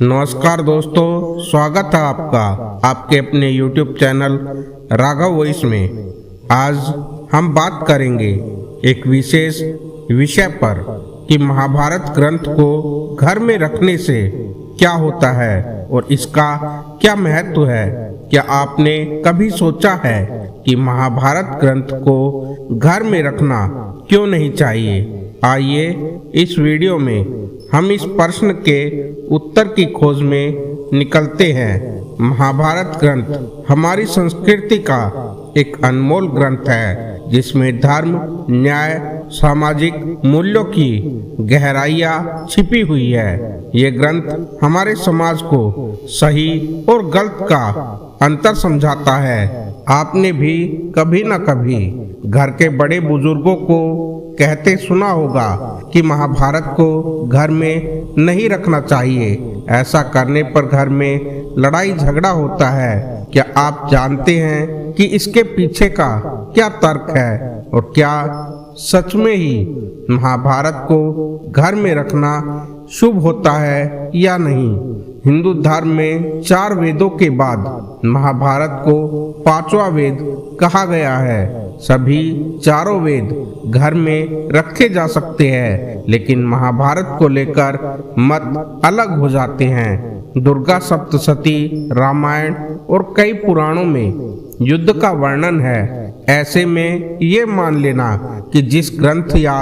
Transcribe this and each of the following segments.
नमस्कार दोस्तों, स्वागत है आपका आपके अपने YouTube चैनल राघव वॉइस में। आज हम बात करेंगे एक विशेष विषय पर कि महाभारत ग्रंथ को घर में रखने से क्या होता है और इसका क्या महत्व है। क्या आपने कभी सोचा है कि महाभारत ग्रंथ को घर में रखना क्यों नहीं चाहिए? आइए इस वीडियो में हम इस प्रश्न के उत्तर की खोज में निकलते हैं। महाभारत ग्रंथ हमारी संस्कृति का एक अनमोल ग्रंथ है जिसमें धर्म, न्याय, सामाजिक मूल्यों की गहराइयाँ छिपी हुई है। ये ग्रंथ हमारे समाज को सही और गलत का अंतर समझाता है। आपने भी कभी न कभी घर के बड़े बुजुर्गों को कहते सुना होगा कि महाभारत को घर में नहीं रखना चाहिए। ऐसा करने पर घर में लड़ाई झगड़ा होता है। क्या आप जानते हैं कि इसके पीछे का क्या तर्क है और क्या सच में ही महाभारत को घर में रखना शुभ होता है या नहीं? हिंदू धर्म में 4 वेदों के बाद महाभारत को 5वां वेद कहा गया है। सभी चारों वेद घर में रखे जा सकते हैं, लेकिन महाभारत को लेकर मत अलग हो जाते हैं। दुर्गा सप्तशती, रामायण और कई पुराणों में युद्ध का वर्णन है। ऐसे में ये मान लेना कि जिस ग्रंथ या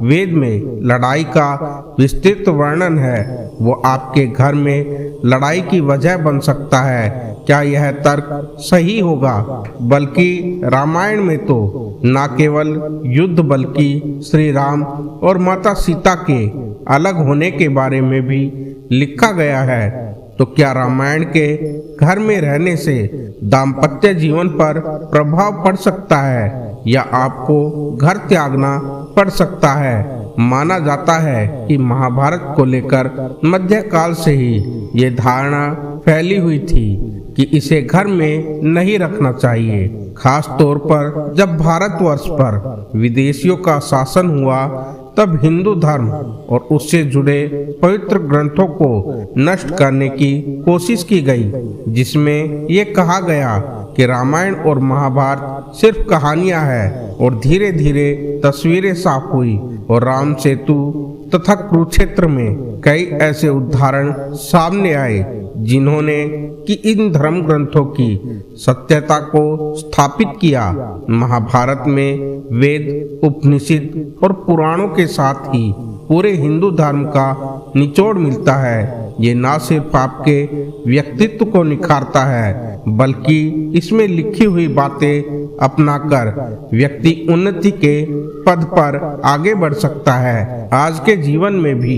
वेद में लड़ाई का विस्तृत वर्णन है वो आपके घर में लड़ाई की वजह बन सकता है, क्या यह तर्क सही होगा? बल्कि रामायण में तो न केवल युद्ध बल्कि श्री राम और माता सीता के अलग होने के बारे में भी लिखा गया है। तो क्या रामायण के घर में रहने से दाम्पत्य जीवन पर प्रभाव पड़ सकता है या आपको घर त्यागना पड़ सकता है? माना जाता है कि महाभारत को लेकर मध्यकाल से ही ये धारणा फैली हुई थी कि इसे घर में नहीं रखना चाहिए। खास तौर पर जब भारतवर्ष पर विदेशियों का शासन हुआ तब हिंदू धर्म और उससे जुड़े पवित्र ग्रंथों को नष्ट करने की कोशिश की गई, जिसमें ये कहा गया कि रामायण और महाभारत सिर्फ कहानियां हैं। और धीरे धीरे तस्वीरें साफ हुई और राम सेतु तथा कुरुक्षेत्र में कई ऐसे उदाहरण सामने आए जिन्होंने कि इन धर्म ग्रंथों की सत्यता को स्थापित किया। महाभारत में वेद, उपनिषद और पुराणों के साथ ही पूरे हिंदू धर्म का निचोड़ मिलता है। ये न सिर्फ आपके व्यक्तित्व को निखारता है बल्कि इसमें लिखी हुई बातें अपनाकर व्यक्ति उन्नति के पद पर आगे बढ़ सकता है। आज के जीवन में भी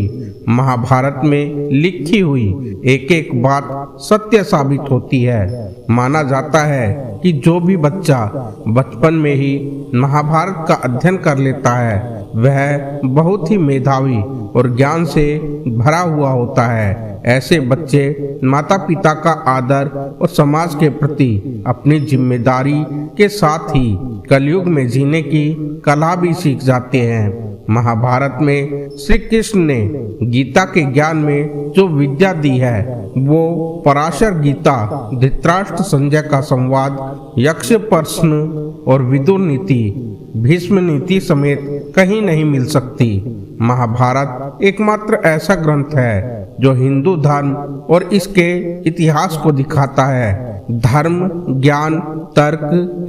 महाभारत में लिखी हुई एक एक बात सत्य साबित होती है। माना जाता है कि जो भी बच्चा बचपन में ही महाभारत का अध्ययन कर लेता है वह बहुत ही मेधावी और ज्ञान से भरा हुआ होता है। ऐसे बच्चे माता पिता का आदर और समाज के प्रति अपनी जिम्मेदारी के साथ ही कलयुग में जीने की कला भी सीख जाते हैं। महाभारत में श्री कृष्ण ने गीता के ज्ञान में जो विद्या दी है वो पराशर गीता, धृतराष्ट्र संजय का संवाद, यक्ष प्रश्न और विदुर नीति, भीष्म नीति समेत कहीं नहीं मिल सकती। महाभारत एकमात्र ऐसा ग्रंथ है जो हिंदू धर्म और इसके इतिहास को दिखाता है। धर्म, ज्ञान, तर्क,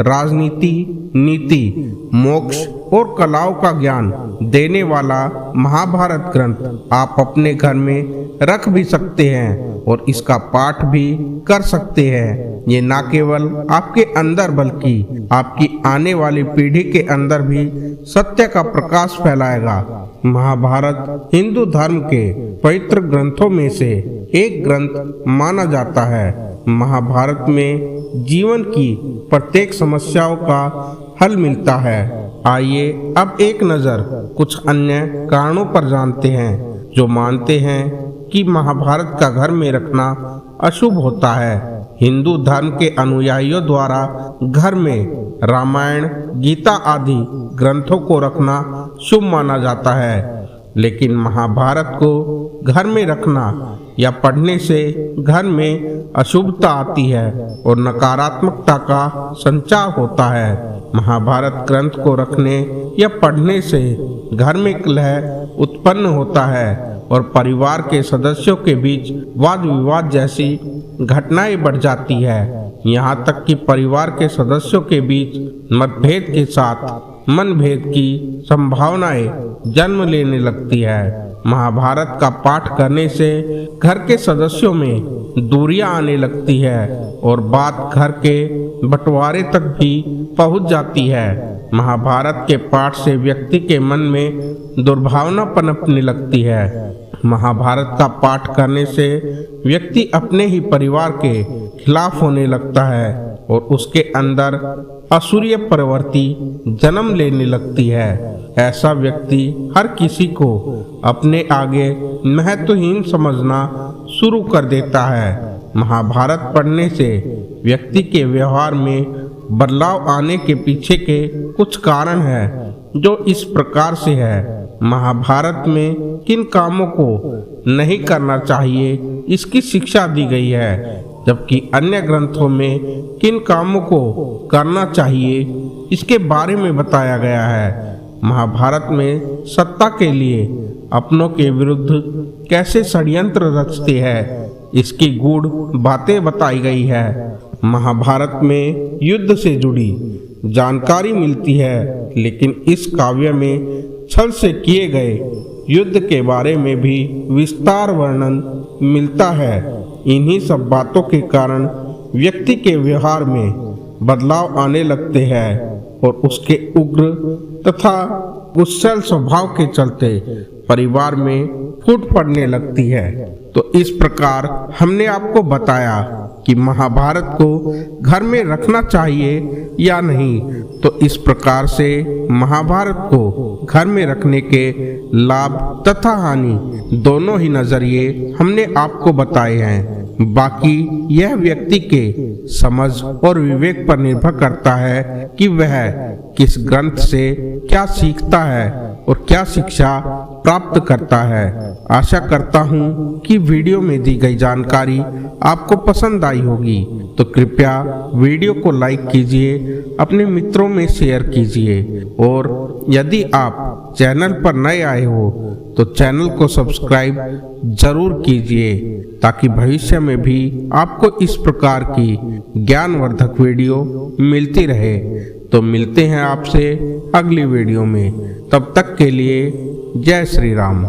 राजनीति, नीति, मोक्ष और कलाओं का ज्ञान देने वाला महाभारत ग्रंथ आप अपने घर में रख भी सकते हैं और इसका पाठ भी कर सकते हैं। ये न केवल आपके अंदर बल्कि आपकी आने वाली पीढ़ी के अंदर भी सत्य का प्रकाश फैलाएगा। महाभारत हिंदू धर्म के पवित्र ग्रंथों में से एक ग्रंथ माना जाता है। महाभारत में जीवन की प्रत्येक समस्याओं का हल मिलता है। आइए अब एक नज़र कुछ अन्य कारणों पर जानते हैं जो मानते हैं कि महाभारत का घर में रखना अशुभ होता है। हिंदू धर्म के अनुयायियों द्वारा घर में रामायण, गीता आदि ग्रंथों को रखना शुभ माना जाता है, लेकिन महाभारत को घर में रखना या पढ़ने से घर में अशुभता आती है और नकारात्मकता का संचार होता है। महाभारत ग्रंथ को रखने या पढ़ने से घर में कलह उत्पन्न होता है और परिवार के सदस्यों के बीच वाद विवाद जैसी घटनाएं बढ़ जाती है। यहाँ तक कि परिवार के सदस्यों के बीच मतभेद के साथ मनभेद की संभावनाएं जन्म लेने लगती है। महाभारत का पाठ करने से घर के सदस्यों में दूरियां आने लगती है और बात घर के बंटवारे तक भी पहुंच जाती है। महाभारत के पाठ से व्यक्ति के मन में दुर्भावना पनपने लगती है। महाभारत का पाठ करने से व्यक्ति अपने ही परिवार के खिलाफ होने लगता है और उसके अंदर असुरीय प्रवृत्ति जन्म लेने लगती है। ऐसा व्यक्ति हर किसी को अपने आगे महत्वहीन समझना शुरू कर देता है। महाभारत पढ़ने से व्यक्ति के व्यवहार में बदलाव आने के पीछे के कुछ कारण हैं जो इस प्रकार से है। महाभारत में किन कामों को नहीं करना चाहिए इसकी शिक्षा दी गई है, जबकि अन्य ग्रंथों में किन कामों को करना चाहिए इसके बारे में बताया गया है। महाभारत में सत्ता के लिए अपनों के विरुद्ध कैसे षड्यंत्र रचते हैं इसकी गूढ़ बातें बताई गई है। महाभारत में युद्ध से जुड़ी जानकारी मिलती है, लेकिन इस काव्य में छल से किए गए युद्ध के बारे में भी विस्तार वर्णन मिलता है। इन्हीं सब बातों के कारण व्यक्ति के व्यवहार में बदलाव आने लगते हैं और उसके उग्र तथा गुस्सैल स्वभाव के चलते परिवार में फूट पड़ने लगती है। तो इस प्रकार हमने आपको बताया कि महाभारत को घर में रखना चाहिए या नहीं। तो इस प्रकार से महाभारत को घर में रखने के लाभ तथा हानि दोनों ही नजरिए हमने आपको बताए हैं। बाकी यह व्यक्ति के समझ और विवेक पर निर्भर करता है कि वह किस ग्रंथ से क्या सीखता है और क्या शिक्षा प्राप्त करता है। आशा करता हूँ कि वीडियो में दी गई जानकारी आपको पसंद आई होगी। तो कृपया वीडियो को लाइक कीजिए, अपने मित्रों में शेयर कीजिए और यदि आप चैनल पर नए आए हो तो चैनल को सब्सक्राइब जरूर कीजिए ताकि भविष्य में भी आपको इस प्रकार की ज्ञानवर्धक वीडियो मिलती रहे। तो मिलते हैं आपसे अगली वीडियो में, तब तक के लिए जय श्री राम।